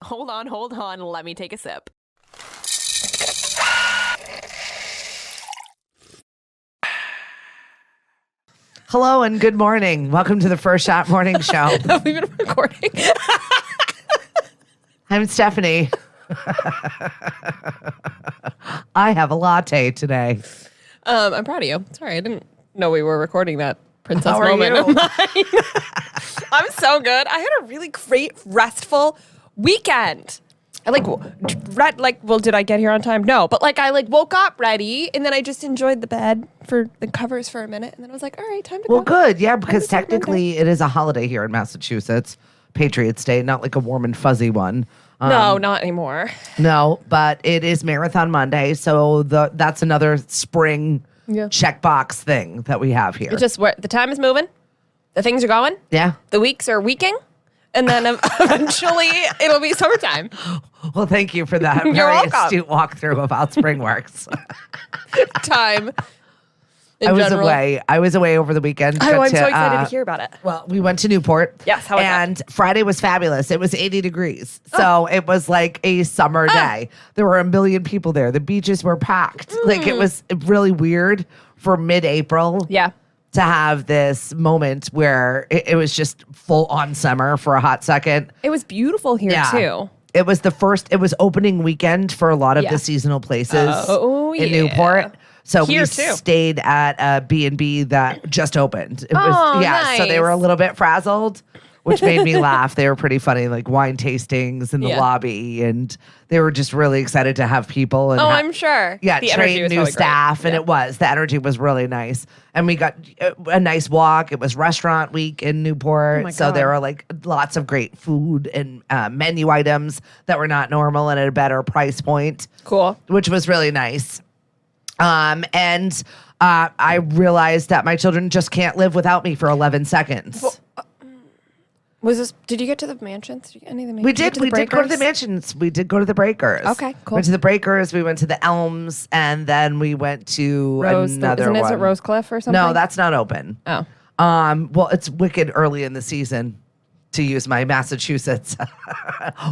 Hold on. Let me take a sip. Hello and good morning. Welcome to the First Shot Morning Show. Have we been recording? I'm Stephanie. I have a latte today. I'm proud of you. Sorry, I didn't know we were recording that princess How are moment you? of mine. I'm so good. I had a really great, restful weekend. Did I get here on time? No, but I woke up ready, and then I just enjoyed the bed for the covers for a minute, and then I was like, all right, time to go. Well, good. Yeah, because to start technically it is a holiday here in Massachusetts. Patriots Day, not like a warm and fuzzy one. No, not anymore. No, but it is Marathon Monday, so that's another spring checkbox thing that we have here. It's just where the time is moving, the things are going, Yeah. the weeks are weeking, and then eventually it'll be summertime. Well, thank you for that You're very welcome. astute walkthrough of how spring works. Time. I was away over the weekend. Oh, I'm so excited to hear about it. Well, we went to Newport. Yes, how was that? And Friday was fabulous. It was 80 degrees. So it was like a summer day. There were 1 million people there. The beaches were packed. Like it was really weird for mid-April. Yeah. To have this moment where it was just full on summer for a hot second. It was beautiful here too. It was opening weekend for a lot of the seasonal places in Newport. So Here, we too. stayed at a B&B that just opened. It Oh, So they were a nice. little bit frazzled, which made me laugh. They were pretty funny, like wine tastings in the lobby, and they were just really excited to have people. And I'm sure. Yeah, The energy train was new probably staff, great. and the energy was really nice. And we got a nice walk. It was restaurant week in Newport, my so God. there were lots of great food and menu items that were not normal and at a better price point, Cool. which was really nice. I realized that my children just can't live without me for 11 seconds. Did you get to the mansions? Did you get any of the mansions? We did go to the Breakers? mansions. We did go to the Breakers. Okay, cool. Went to the Breakers. We went to the Elms, and then we went to another one. Isn't it Rose Cliff or something? No, that's not open. Oh. Well, it's wicked early in the season, to use my Massachusetts.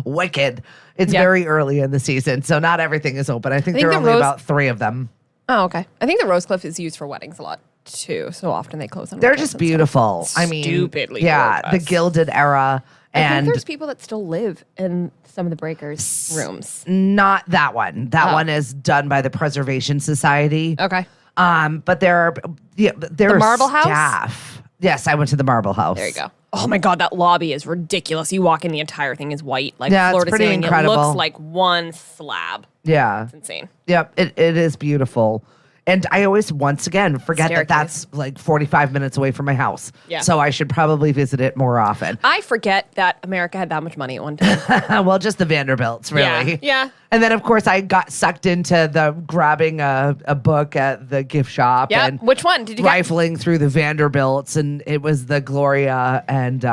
Wicked. It's very early in the season, so not everything is open. I think there are only about 3 of them. Oh, okay. I think the Rose Cliff is used for weddings a lot too. So often they close on. They're weekends just and beautiful. stuff. I mean, Stupidly the gorgeous. Gilded Era. I think And there's people that still live in some of the Breakers rooms. not that one. That one is done by the Preservation Society. Okay. But there are Marble House? staff. Yes, I went to the Marble House. There you go. Oh my God, that lobby is ridiculous. You walk in, the entire thing is white, like Yeah, it's floor to pretty ceiling. incredible. It looks like one slab. Yeah. It's insane. Yep. It is beautiful. And I always, once again, forget that Staircase. that's like 45 minutes away from my house. Yeah. So I should probably visit it more often. I forget that America had that much money at one time. Well, just the Vanderbilts, really. Yeah. And then, of course, I got sucked into the grabbing a book at the gift shop. Yeah. And Which one did you get? rifling through the Vanderbilts, and it was the Gloria and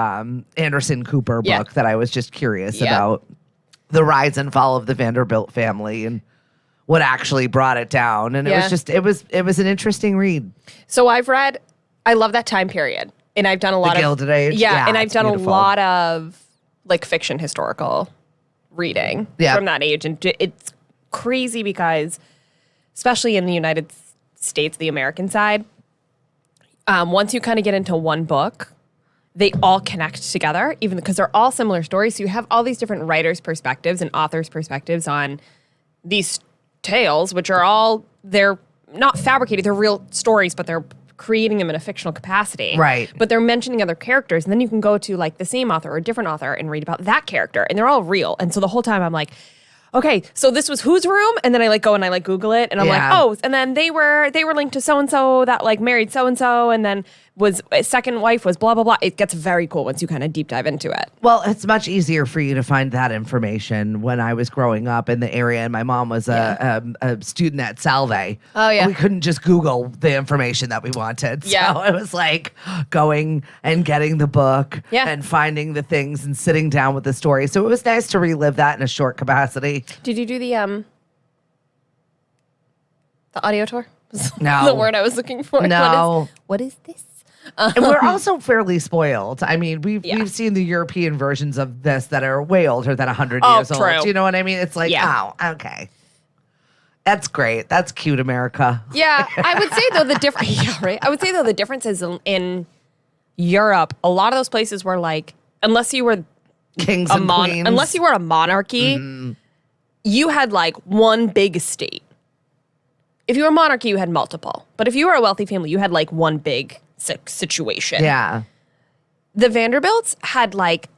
Anderson Cooper book that I was just curious about. The rise and fall of the Vanderbilt family and what actually brought it down. And it was just, it was an interesting read. So I love that time period. And I've done a lot The Gilded Age? Yeah, Yeah, and I've it's done beautiful. a lot of fiction historical reading from that age. And it's crazy because, especially in the United States, the American side, once you kind of get into one book, they all connect together, even because they're all similar stories. So you have all these different writers' perspectives and authors' perspectives on these tales, which are they're not fabricated, they're real stories, but they're creating them in a fictional capacity. Right. But they're mentioning other characters. And then you can go to the same author or a different author and read about that character. And they're all real. And so the whole time I'm like, okay, so this was whose room? And then I go and I Google it and I'm like, oh, and then they were linked to so-and-so that married so-and-so and then was second wife was blah, blah, blah. It gets very cool once you kind of deep dive into it. Well, it's much easier for you to find that information when I was growing up in the area and my mom was a student at Salve. Oh, yeah. We couldn't just Google the information that we wanted. Yeah. So it was like going and getting the book and finding the things and sitting down with the story. So it was nice to relive that in a short capacity. Did you do the audio tour? No. The word I was looking for. No. What is this? And we're also fairly spoiled. I mean, we've seen the European versions of this that are way older than 100 years true. old. Do you know what I mean? It's like, oh, okay. That's great. That's cute, America. Yeah, I would say though the difference. Yeah, right. I would say though the difference is in Europe. A lot of those places were like, unless you were kings and queens, unless you were a monarchy, you had like one big estate. If you were a monarchy, you had multiple. But if you were a wealthy family, you had like one big situation. Yeah. The Vanderbilts had like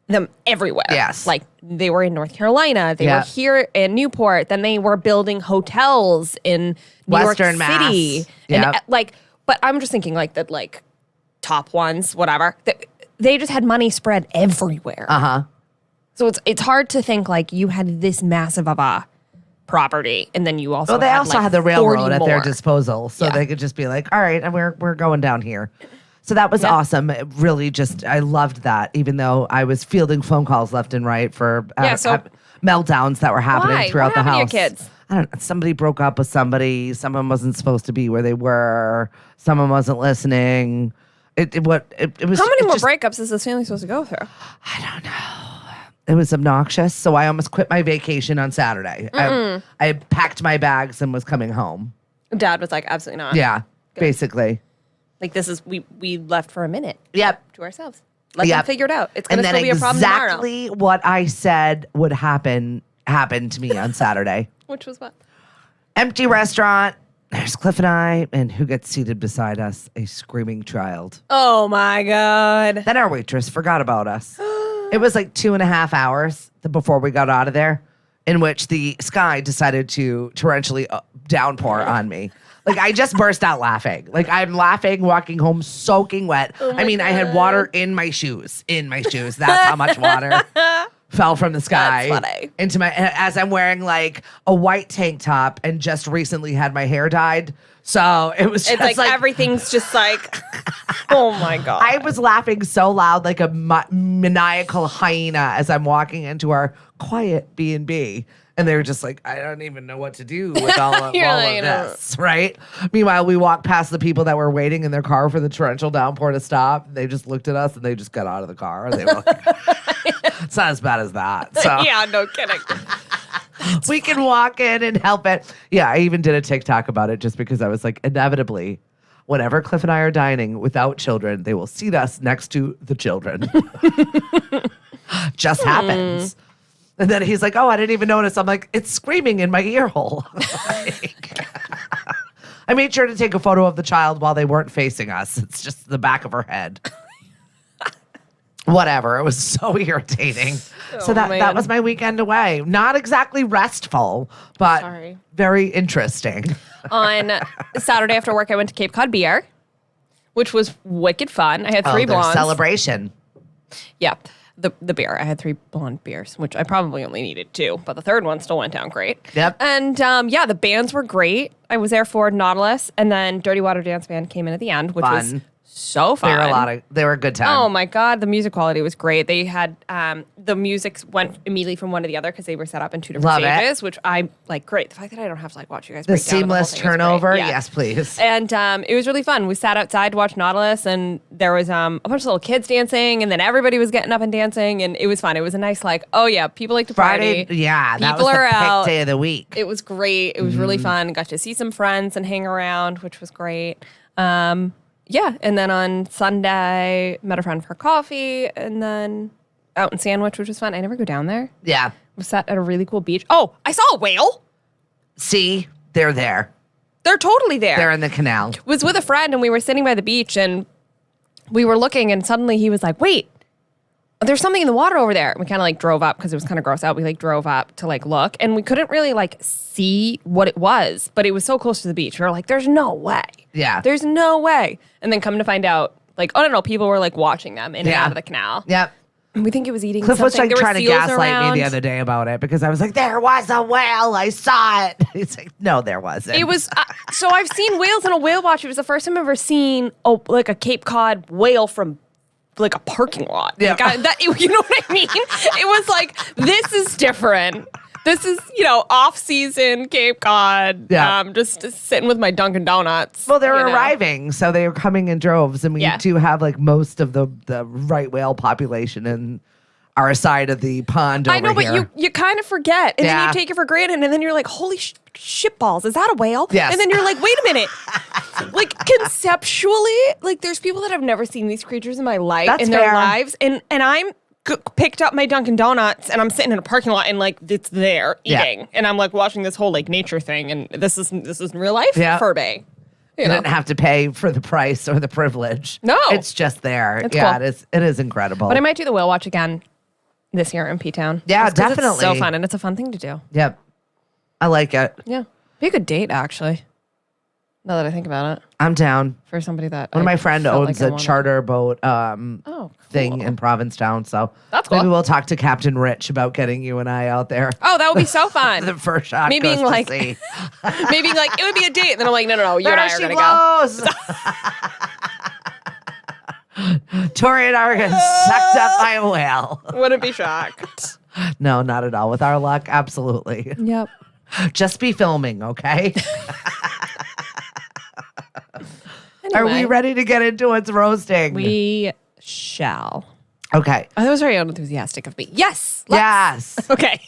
them everywhere. Yes. Like they were in North Carolina. They were here in Newport. Then they were building hotels in New Western York City. Mass. And like, but I'm just thinking like that, like top ones, whatever. They just had money spread everywhere. So it's hard to think like you had this massive of a property, and then you also had the railroad at their disposal, so they could just be like, all right, and we're going down here. So that was awesome. It really just, I loved that, even though I was fielding phone calls left and right for meltdowns that were happening throughout the house. What happened to your kids? I don't know. Somebody broke up with somebody. Someone wasn't supposed to be where they were. Someone wasn't listening. It was. How many more breakups is this family supposed to go through? I don't know. It was obnoxious, so I almost quit my vacation on Saturday. I packed my bags and was coming home. Dad was like, absolutely not. Yeah, basically. Like this is, we left for a minute. Yep. To ourselves. Let them figure it out. It's going to still be a problem tomorrow. Exactly what I said would happen happened to me on Saturday. Which was what? Empty restaurant. There's Cliff and I, and who gets seated beside us? A screaming child. Oh my God. Then our waitress forgot about us. It was like 2.5 hours before we got out of there, in which the sky decided to torrentially downpour on me. Like, I just burst out laughing. Like, I'm laughing, walking home, soaking wet. I mean, God. I had water in my shoes. That's how much water fell from the sky. That's funny. Into my, as I'm wearing like a white tank top and just recently had my hair dyed. So it was just like everything's just like, oh my God. I was laughing so loud like a maniacal hyena as I'm walking into our quiet B&B. And they were just like, I don't even know what to do with all of this, right? Meanwhile, we walked past the people that were waiting in their car for the torrential downpour to stop. They just looked at us and they just got out of the car. And they were like, it's not as bad as that. So. Yeah, no kidding. We can walk in and help it. Yeah, I even did a TikTok about it just because I was like, inevitably, whenever Cliff and I are dining without children, they will seat us next to the children. Just happens. And then he's like, oh, I didn't even notice. I'm like, it's screaming in my ear hole. I made sure to take a photo of the child while they weren't facing us. It's just the back of her head. Whatever. It was so irritating. So that was my weekend away. Not exactly restful, but very interesting. On Saturday after work, I went to Cape Cod Beer, which was wicked fun. I had 3 blondes. Celebration. Yeah. The beer. I had 3 blonde beers, which I probably only needed 2, but the third one still went down great. Yep. And the bands were great. I was there for Nautilus, and then Dirty Water Dance Band came in at the end, which was so fun. They were a good time. Oh my God, the music quality was great. They had the music went immediately from one to the other because they were set up in 2 different stages, which I like. Great, the fact that I don't have to like watch you guys break down the seamless turnover. Yes, please. And it was really fun. We sat outside to watch Nautilus, and there was a bunch of little kids dancing, and then everybody was getting up and dancing, and it was fun. It was a nice like, oh yeah, people like to party. Friday, yeah, people that was are the out. Pick day of the week. It was great. It was really fun. Got to see some friends and hang around, which was great. Yeah, and then on Sunday, met a friend for coffee, and then out in Sandwich, which was fun. I never go down there. Yeah. We sat at a really cool beach. Oh, I saw a whale. See, they're there. They're totally there. They're in the canal. Was with a friend, and we were sitting by the beach, and we were looking, and suddenly he was like, wait, there's something in the water over there. And we kind of like drove up because it was kind of gross out. We like drove up to like look, and we couldn't really like see what it was, but it was so close to the beach. We were like, there's no way. Yeah. There's no way. And then come to find out, like, oh, no, people were like watching them in and out of the canal. Yep. And we think it was eating Cliff something. was like trying to gaslight me the other day about it because I was like, there was a whale. I saw it. He's like, no, there wasn't. It was, so I've seen whales in a whale watch. It was the first time I've ever seen like a Cape Cod whale from like a parking lot. Yeah. Like you know what I mean? It was like, this is different. This is, off-season Cape Cod. Yeah. Just sitting with my Dunkin' Donuts. Well, they're arriving, so they're coming in droves, and we do have like most of the right whale population in our side of the pond over here. I know, but you kind of forget, and then you take it for granted, and then you're like, holy shitballs, is that a whale? Yes. And then you're like, wait a minute. Like, conceptually, like, there's people that have never seen these creatures in my life, their lives, and I'm picked up my Dunkin' Donuts, and I'm sitting in a parking lot, and like, it's there eating, and I'm like watching this whole like nature thing, and this is real life for me. You didn't have to pay for the price or the privilege. No, it's just there. It's cool. It is incredible. But I might do the whale watch again this year in P-Town. Yeah, definitely. It's so fun, and it's a fun thing to do. Yep, I like it. Yeah, be a good date actually. Now that I think about it, I'm down for somebody that one of my friend owns a charter boat thing in Provincetown, so that's cool. Maybe we'll talk to Captain Rich about getting you and I out there. Oh, that would be so fun. The first shot maybe goes like, to sea. maybe like it would be a date, and then I'm like, no, you and I are gonna go. Tori and I are getting sucked up by a whale. Wouldn't be shocked. No, not at all. With our luck, absolutely. Yep. Just be filming, okay? Anyway, are we ready to get into what's roasting? We shall. Okay. Oh, that was very unenthusiastic of me. Yes. Yes. Okay.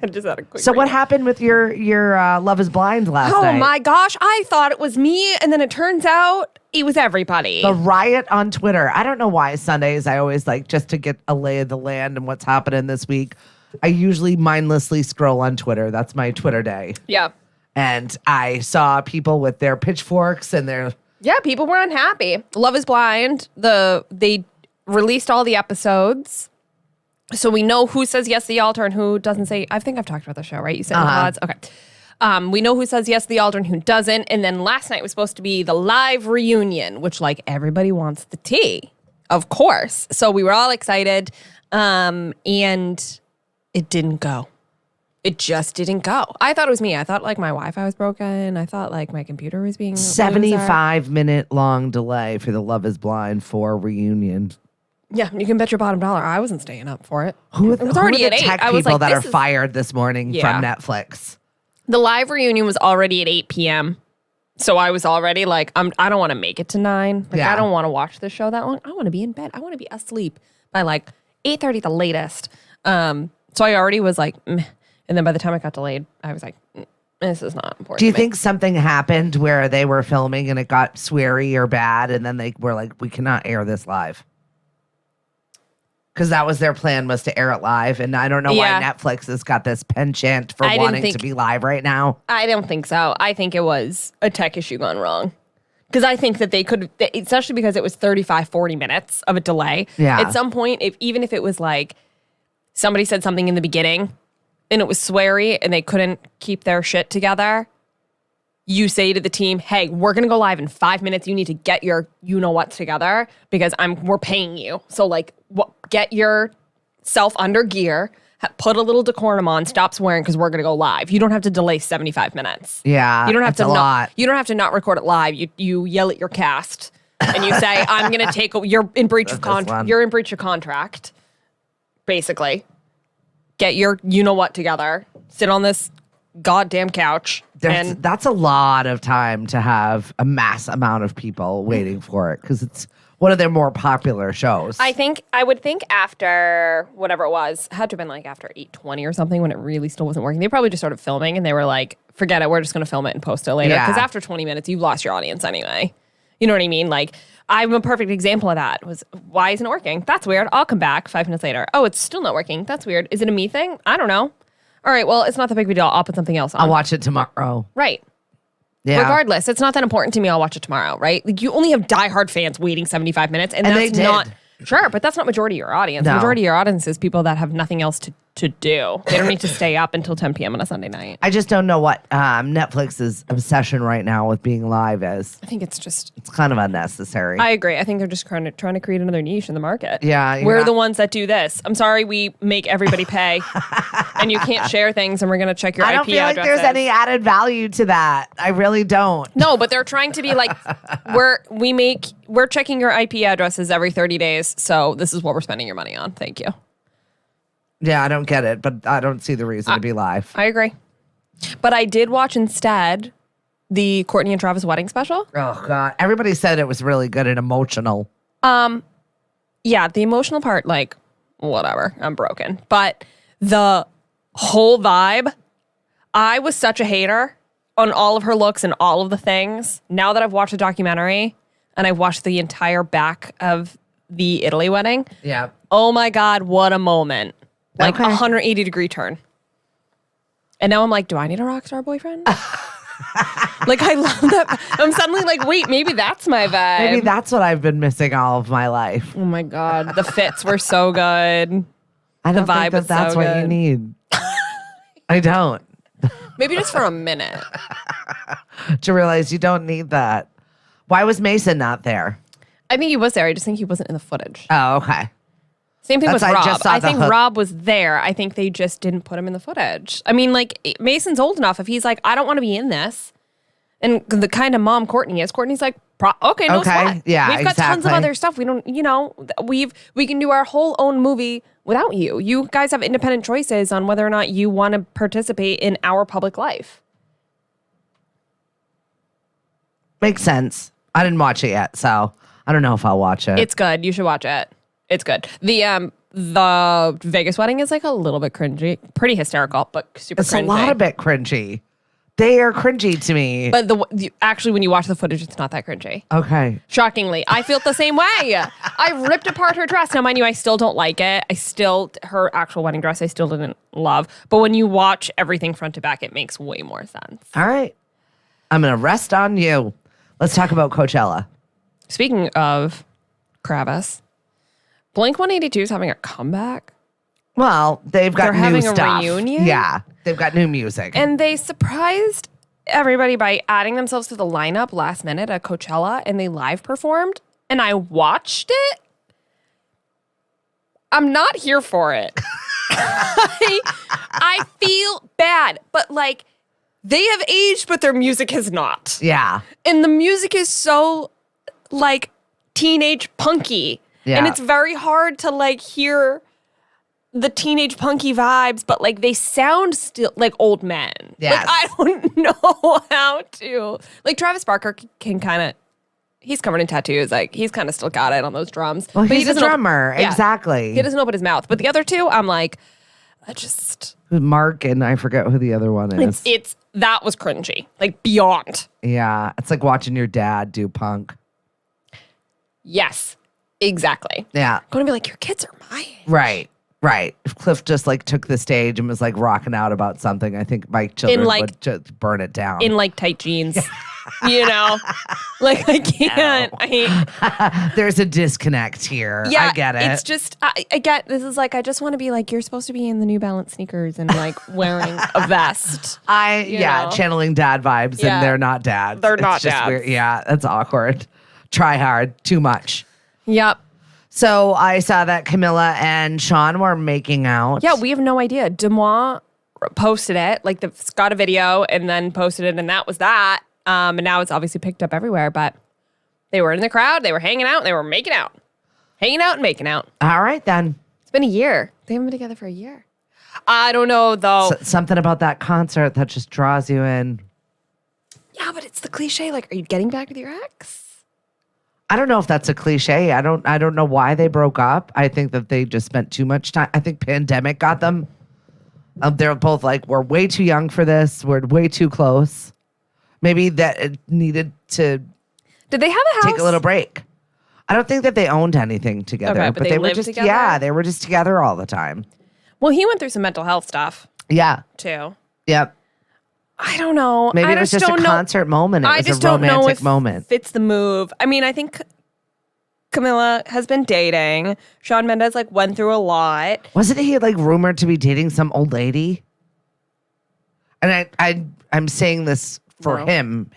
I just had a quick. So what happened with your Love Is Blind last night? Oh my gosh! I thought it was me, and then it turns out it was everybody. The riot on Twitter. I don't know why Sundays I always like just to get a lay of the land and what's happening this week. I usually mindlessly scroll on Twitter. That's my Twitter day. Yeah. And I saw people with their pitchforks and their... Yeah, people were unhappy. Love Is Blind. They released all the episodes. So we know who says yes to the altar and who doesn't say... I think I've talked about the show, right? You said odds? Okay. We know who says yes to the altar and who doesn't. And then last night was supposed to be the live reunion, which like everybody wants the tea, of course. So we were all excited. And it didn't go. It just didn't go. I thought it was me. I thought like my Wi-Fi was broken. I thought like my computer was being 75-minute long delay for the Love Is Blind 4 reunion. Yeah, you can bet your bottom dollar I wasn't staying up for it. It was already at 8. I was people like, that are fired this morning from Netflix. The live reunion was already at 8 p.m. So I was already like, I don't want to make it to 9. Like I don't want to watch the show that long. I want to be in bed. I want to be asleep by like 8:30 the latest. So I already was like, meh. And then by the time it got delayed, I was like, this is not important. Do you think something happened where they were filming and it got sweary or bad and then they were like, we cannot air this live? Because that was their plan, was to air it live. And I don't know why Netflix has got this penchant for wanting to be live right now. I don't think so. I think it was a tech issue gone wrong. Because I think that they could, especially because it was 35, 40 minutes of a delay. Yeah. At some point, even if it was like somebody said something in the beginning and it was sweary and they couldn't keep their shit together, you say to the team, hey, we're going to go live in 5 minutes. You need to get your you-know-what together because we're paying you. So, like, get yourself under gear, put a little decorum on, stop swearing because we're going to go live. You don't have to delay 75 minutes. Yeah, you don't have to You don't have to not record it live. You yell at your cast and you say, I'm going to take, you're in breach of contract. You're in breach of contract, basically. Get your you-know-what together. Sit on this goddamn couch. That's a lot of time to have a mass amount of people waiting for it because it's one of their more popular shows. I would think after whatever it was, it had to have been like after 8:20 or something when it really still wasn't working. They probably just started filming and they were like, forget it, we're just going to film it and post it later. Because after 20 minutes, you've lost your audience anyway. You know what I mean? Like, I'm a perfect example of that. Why isn't it working? That's weird. I'll come back 5 minutes later. Oh, it's still not working. That's weird. Is it a me thing? I don't know. All right, well, it's not that big of a deal. I'll put something else on. I'll watch it tomorrow. Right. Yeah. Regardless, it's not that important to me. I'll watch it tomorrow, right? Like, you only have diehard fans waiting 75 minutes, and that's not... Sure, but that's not majority of your audience. No. Majority of your audience is people that have nothing else to do. They don't need to stay up until 10 p.m. on a Sunday night. I just don't know what Netflix's obsession right now with being live is. I think it's kind of unnecessary. I agree. I think they're just trying to create another niche in the market. Yeah. We're the ones that do this. I'm sorry we make everybody pay and you can't share things and we're going to check your IP addresses. I don't feel like there's any added value to that. I really don't. No, but they're trying to be like, we're checking your IP addresses every 30 days. So this is what we're spending your money on. Thank you. Yeah, I don't get it, but I don't see the reason to be live. I agree. But I did watch instead the Courtney and Travis wedding special. Oh, God. Everybody said it was really good and emotional. Yeah, the emotional part, like, whatever. I'm broken. But the whole vibe, I was such a hater on all of her looks and all of the things. Now that I've watched the documentary and I've watched the entire back of the Italy wedding. Yeah. Oh my God, what a moment. Like a 180-degree turn. And now I'm like, do I need a rock star boyfriend? Like, I love that. I'm suddenly like, wait, maybe that's my vibe. Maybe that's what I've been missing all of my life. Oh my God. The fits were so good. I don't The vibe think was that's so what good. you need. I don't. Maybe just for a minute. To realize you don't need that. Why was Mason not there? I think he was there. I just think he wasn't in the footage. Oh, okay. Same thing with I Rob. just saw I the think hook. Rob was there. I think they just didn't put him in the footage. I mean, like, Mason's old enough. If he's like, I don't want to be in this. And the kind of mom Courtney is, Courtney's like, okay, no sweat. Yeah, We've got tons of exactly. other stuff. We don't, we can do our whole own movie without you. You guys have independent choices on whether or not you want to participate in our public life. Makes sense. I didn't watch it yet, so I don't know if I'll watch it. It's good. You should watch it. It's good. The Vegas wedding is like a little bit cringy, pretty hysterical, but super It's cringy. a lot of bit cringy. They are cringy to me. But actually, when you watch the footage, it's not that cringy. Okay. Shockingly, I feel the same way. I ripped apart her dress. Now, mind you, I still don't like it. Her actual wedding dress, I still didn't love. But when you watch everything front to back, it makes way more sense. All right. I'm going to rest on you. Let's talk about Coachella. Speaking of Kravis, Blink-182 is having a comeback. Well, they're having new a stuff. reunion? Yeah. They've got new music. And they surprised everybody by adding themselves to the lineup last minute at Coachella, and they live performed. And I watched it. I'm not here for it. I feel bad, but like they have aged, but their music has not. Yeah. And the music is so like teenage punky. Yeah. And it's very hard to like hear the teenage punky vibes, but like they sound still like old men. Yes. Like I don't know how to. Like Travis Barker can kind of, he's covered in tattoos. Like he's kind of still got it on those drums. Well, but he's a drummer. Exactly. He doesn't open his mouth. But the other two, I'm like, Mark and I forget who the other one is. That was cringy. Like beyond. Yeah. It's like watching your dad do punk. Yes, exactly. Yeah. I'm going to be like, your kids are my age. Right. If Cliff just like took the stage and was like rocking out about something, I think my children would just burn it down. In like tight jeans. You know? Like I can't. No. There's a disconnect here. Yeah, I get it. It's just, I get, this is like, I just want to be like, you're supposed to be in the New Balance sneakers and like wearing a vest. Channeling dad vibes and they're not dads. They're not it's just dads. Weird. Yeah, that's awkward. Try hard. Too much. Yep. So I saw that Camilla and Sean were making out. Yeah, we have no idea. Demois posted it, like got a video and then posted it, and that was that. And now it's obviously picked up everywhere, but they were in the crowd, they were hanging out, and they were making out. Hanging out and making out. All right, then. It's been a year. They haven't been together for a year. I don't know, though. Something about that concert that just draws you in. Yeah, but it's the cliche. Like, are you getting back with your ex? I don't know if that's a cliche. I don't know why they broke up. I think that they just spent too much time. I think pandemic got them. They're both like, we're way too young for this. We're way too close. Maybe that it needed to. Did they have a house? Take a little break. I don't think that they owned anything together, Okay, but they were lived just together? they were just together all the time. Well, he went through some mental health stuff Yeah. too. Yep. I don't know. Maybe it was just a concert moment. It was a romantic moment. Fits the move. I mean, I think Camilla has been dating. Shawn Mendes like went through a lot. Wasn't he like rumored to be dating some old lady? And I'm saying this for him.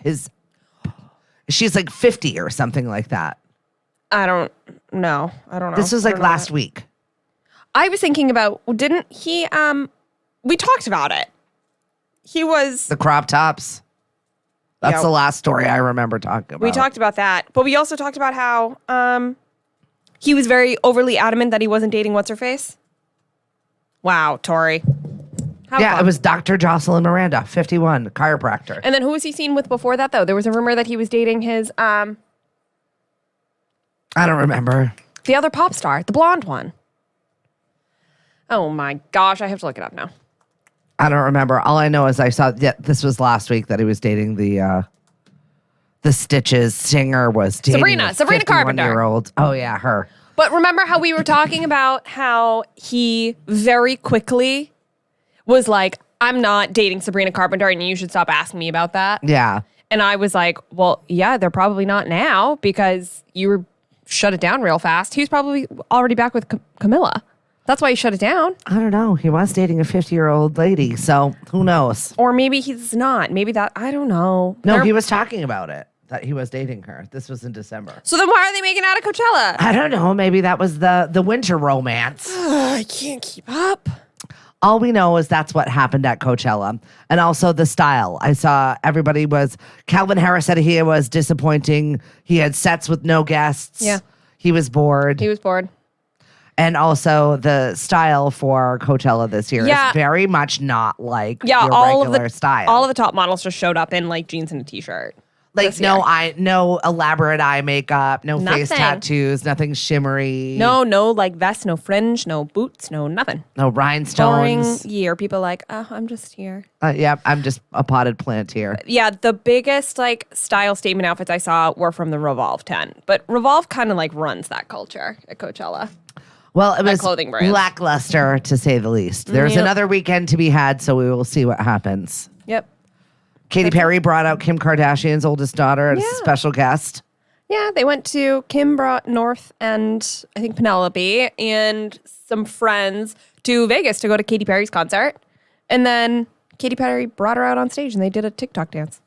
She's like 50 or something like that. I don't know. This was like last week. I was thinking about, didn't he, we talked about it. He was... The crop tops. That's the last story I remember talking about. We talked about that. But we also talked about how he was very overly adamant that he wasn't dating What's-Her-Face. Wow, Tori. It was Dr. Jocelyn Miranda, 51, chiropractor. And then who was he seen with before that, though? There was a rumor that he was dating his... I don't remember. The other pop star, the blonde one. Oh, my gosh. I have to look it up now. I don't remember. All I know is I saw... Yeah, this was last week that he was dating the Stitches singer was dating Sabrina Carpenter. 51-year-old. Oh, yeah, her. But remember how we were talking about how he very quickly... was like, I'm not dating Sabrina Carpenter and you should stop asking me about that. Yeah. And I was like, well, yeah, they're probably not now because you shut it down real fast. He was probably already back with Camilla. That's why he shut it down. I don't know. He was dating a 50-year-old lady, so who knows? Or maybe he's not. Maybe that, I don't know. No, he was talking about it, that he was dating her. This was in December. So then why are they making out at Coachella? I don't know. Maybe that was the winter romance. I can't keep up. All we know is that's what happened at Coachella. And also the style. I saw Calvin Harris said he was disappointing. He had sets with no guests. Yeah. He was bored. And also the style for Coachella this year is very much not like your regular style. All of the top models just showed up in like jeans and a t-shirt. Like no elaborate eye makeup, no face tattoos, nothing shimmery. No like vest, no fringe, no boots, no nothing. No rhinestones. Boring year. People like, oh, I'm just here. I'm just a potted plant here. Yeah, the biggest like style statement outfits I saw were from the Revolve 10. But Revolve kind of like runs that culture at Coachella. Well, it was clothing brand. Lackluster to say the least. There's another weekend to be had, so we will see what happens. Yep. Katy Perry brought out Kim Kardashian's oldest daughter as a special guest. Yeah, they went to Kim brought North and I think Penelope and some friends to Vegas to go to Katy Perry's concert. And then Katy Perry brought her out on stage and they did a TikTok dance.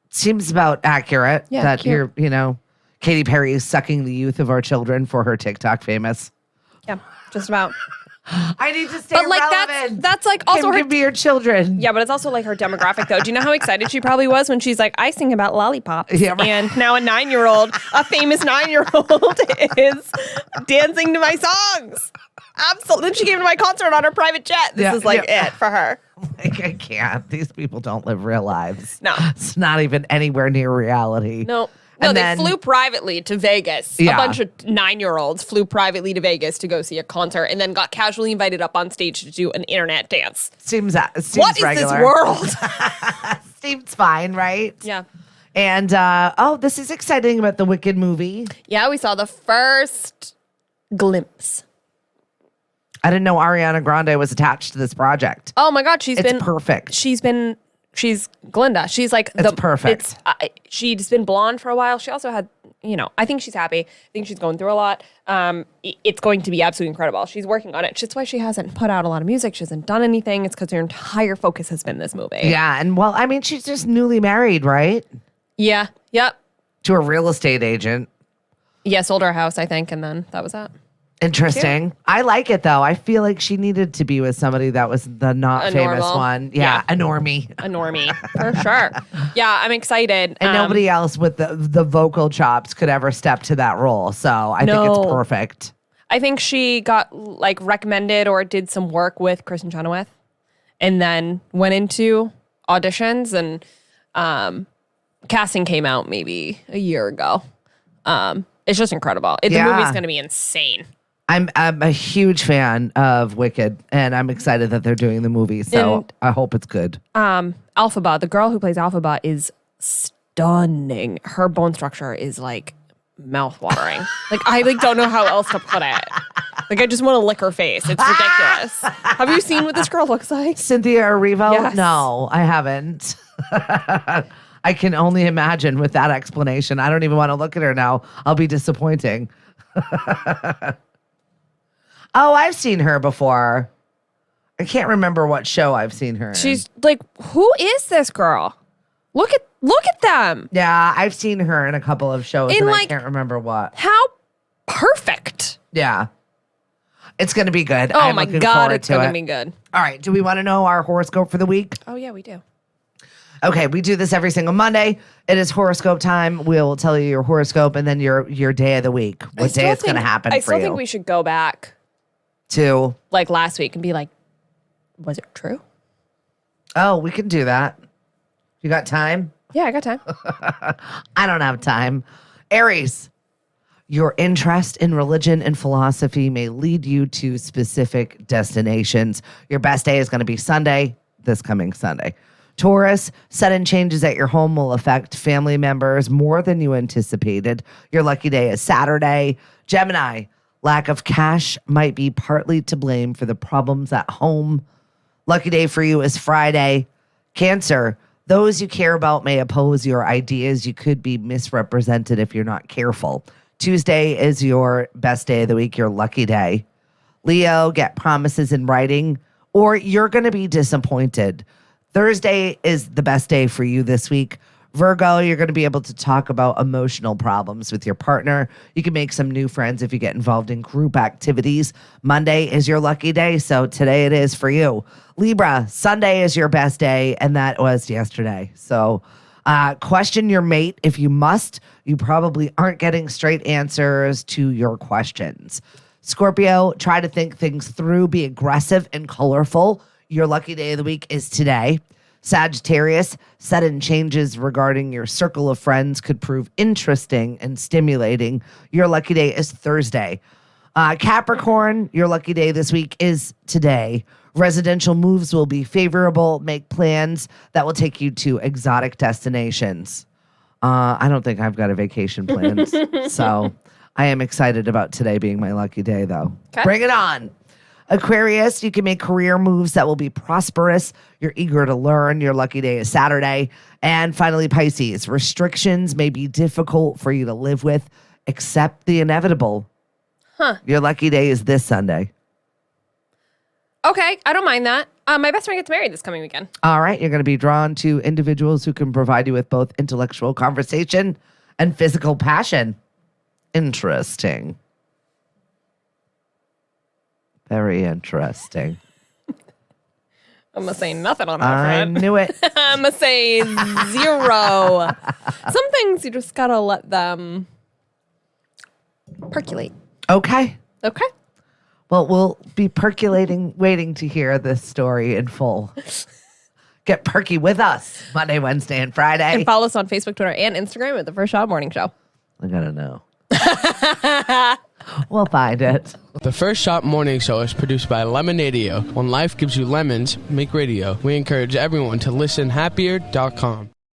Seems about accurate that cute. Katy Perry is sucking the youth of our children for her TikTok famous. Yeah, just about. I need to stay relevant. That's like also Kim, give me your children. Yeah, but it's also like her demographic though. Do you know how excited she probably was when she's like, I sing about lollipops. Yeah, right. And now a famous 9-year-old is dancing to my songs. Absolutely. Then she came to my concert on her private jet. This is like it for her. Like, I can't. These people don't live real lives. No. It's not even anywhere near reality. No. No, they flew privately to Vegas. Yeah. A bunch of 9-year-olds flew privately to Vegas to go see a concert and then got casually invited up on stage to do an internet dance. Seems what regular. Is this world? Seems fine, right? Yeah. And, this is exciting about the Wicked movie. Yeah, we saw the first glimpse. I didn't know Ariana Grande was attached to this project. Oh my God, it's perfect. She's Glinda. She's like it's perfect. She's been blonde for a while. She also had, I think she's happy. I think she's going through a lot. It's going to be absolutely incredible. She's working on it. That's why she hasn't put out a lot of music. She hasn't done anything. It's because her entire focus has been this movie. Yeah, and she's just newly married, right? Yeah. Yep. To a real estate agent. Yeah, sold her house, I think, and then that was that. Interesting. I like it though. I feel like she needed to be with somebody that was the not famous one. Yeah, a normie. A normie, for sure. Yeah, I'm excited. And nobody else with the vocal chops could ever step to that role. So I think it's perfect. I think she got like recommended or did some work with Kristen Chenoweth and then went into auditions and casting came out maybe a year ago. It's just incredible. The movie's going to be insane. I'm a huge fan of Wicked, and I'm excited that they're doing the movie, so I hope it's good. Elphaba, the girl who plays Elphaba, is stunning. Her bone structure is like mouth-watering. Like I don't know how else to put it. Like I just want to lick her face. It's ridiculous. Have you seen what this girl looks like? Cynthia Erivo? Yes. No, I haven't. I can only imagine with that explanation. I don't even want to look at her now. I'll be disappointing. Oh, I've seen her before. I can't remember what show I've seen her in. She's like, who is this girl? Look at them. Yeah, I've seen her in a couple of shows and I can't remember what. How perfect. Yeah. It's going to be good. Oh my God, it's going to be good. All right, do we want to know our horoscope for the week? Oh yeah, we do. Okay, we do this every single Monday. It is horoscope time. We'll tell you your horoscope and then your day of the week. What day it's going to happen for you. I still think we should go back to like last week and be like, Was it true? Oh, we can do that. You got time? Yeah, I got time. I don't have time. Aries, your interest in religion and philosophy may lead you to specific destinations. Your best day is going to be Sunday, this coming Sunday. Taurus, sudden changes at your home will affect family members more than you anticipated. Your lucky day is Saturday. Gemini, lack of cash might be partly to blame for the problems at home. Lucky day for you is Friday. Cancer, those you care about may oppose your ideas. You could be misrepresented if you're not careful. Tuesday is your best day of the week, your lucky day. Leo, get promises in writing or you're going to be disappointed. Thursday is the best day for you this week. Virgo, you're going to be able to talk about emotional problems with your partner. You can make some new friends if you get involved in group activities. Monday is your lucky day, so today it is for you. Libra, Sunday is your best day, and that was yesterday. So question your mate if you must. You probably aren't getting straight answers to your questions. Scorpio, try to think things through. Be aggressive and colorful. Your lucky day of the week is today. Sagittarius, sudden changes regarding your circle of friends could prove interesting and stimulating. Your lucky day is Thursday. Capricorn, your lucky day this week is today. Residential moves will be favorable. Make plans that will take you to exotic destinations. I don't think I've got a vacation planned, so I am excited about today being my lucky day, though. Okay. Bring it on. Aquarius, you can make career moves that will be prosperous. You're eager to learn. Your lucky day is Saturday. And finally, Pisces, restrictions may be difficult for you to live with. Accept the inevitable. Your lucky day is this Sunday. Okay, I don't mind that. My best friend gets married this coming weekend. All right, you're going to be drawn to individuals who can provide you with both intellectual conversation and physical passion. Interesting. Very interesting. I'm going to say nothing on that, I knew it. I'm going to say 0. Some things you just got to let them percolate. Okay. Okay. Well, we'll be percolating, waiting to hear this story in full. Get perky with us Monday, Wednesday, and Friday. And follow us on Facebook, Twitter, and Instagram at The First Shot Morning Show. I gotta know. We'll find it. The First Shot Morning Show is produced by Lemonadio. When life gives you lemons, make radio. We encourage everyone to listen happier.com.